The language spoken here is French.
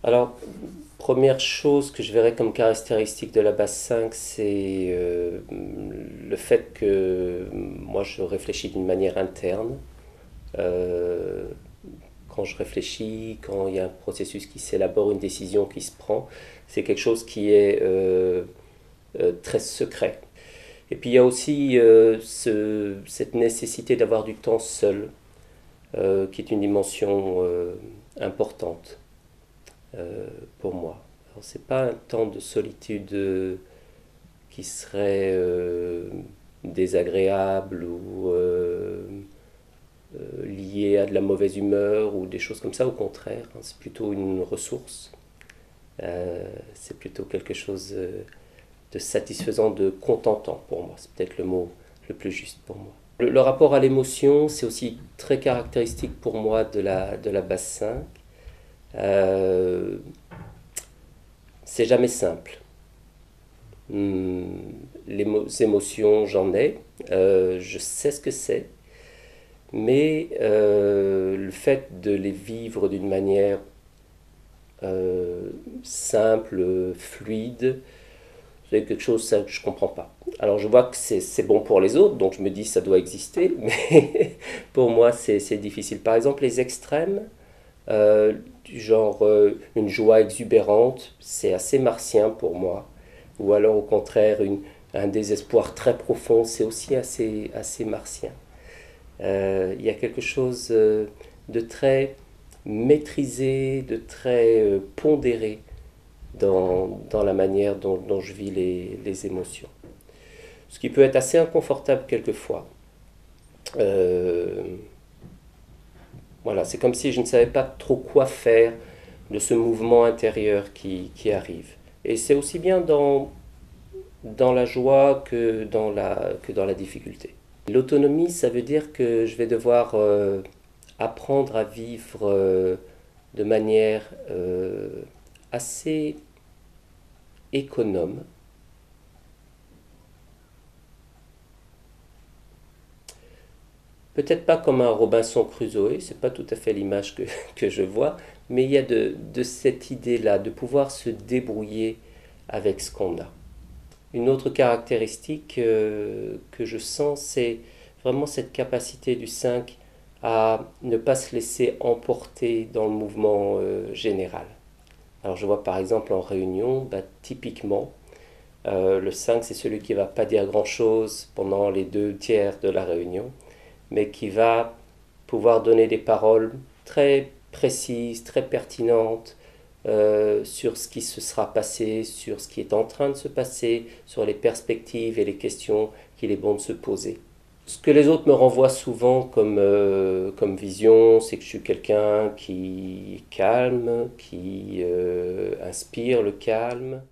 Alors, première chose que je verrais comme caractéristique de la base 5, c'est le fait que moi je réfléchis d'une manière interne. Euh, Quand je réfléchis, quand il y a un processus qui s'élabore, une décision qui se prend, c'est quelque chose qui est très secret. Et puis il y a aussi cette nécessité d'avoir du temps seul, qui est une dimension importante pour moi. Alors c'est pas un temps de solitude qui serait désagréable ou lié à de la mauvaise humeur ou des choses comme ça, au contraire, hein, c'est plutôt une ressource. C'est plutôt quelque chose de satisfaisant, de contentant pour moi. C'est peut-être le mot le plus juste pour moi. Le rapport à l'émotion, c'est aussi très caractéristique pour moi de la base 5. Euh, c'est jamais simple. Les émotions, j'en ai. Je sais ce que c'est. Mais le fait de les vivre d'une manière simple, fluide, c'est quelque chose ça, que je ne comprends pas. Alors je vois que c'est bon pour les autres, donc je me dis ça doit exister, mais pour moi c'est difficile. Par exemple, les extrêmes, du genre une joie exubérante, c'est assez martien pour moi. Ou alors au contraire, un désespoir très profond, c'est aussi assez martien. Il y a quelque chose de très maîtrisé, de très pondéré dans la manière dont je vis les émotions. Ce qui peut être assez inconfortable quelquefois. Euh, voilà, c'est comme si je ne savais pas trop quoi faire de ce mouvement intérieur qui arrive. Et c'est aussi bien dans la joie que dans la difficulté. L'autonomie, ça veut dire que je vais devoir apprendre à vivre de manière assez économe. Peut-être pas comme un Robinson Crusoe, c'est pas tout à fait l'image que je vois, mais il y a de cette idée-là, de pouvoir se débrouiller avec ce qu'on a. Une autre caractéristique que je sens, c'est vraiment cette capacité du 5 à ne pas se laisser emporter dans le mouvement général. Alors je vois par exemple en réunion, bah, typiquement, le 5 c'est celui qui ne va pas dire grand-chose pendant les deux tiers de la réunion, mais qui va pouvoir donner des paroles très précises, très pertinentes, sur ce qui se sera passé, sur ce qui est en train de se passer, sur les perspectives et les questions qu'il est bon de se poser. Ce que les autres me renvoient souvent comme vision, c'est que je suis quelqu'un qui est calme, qui inspire le calme,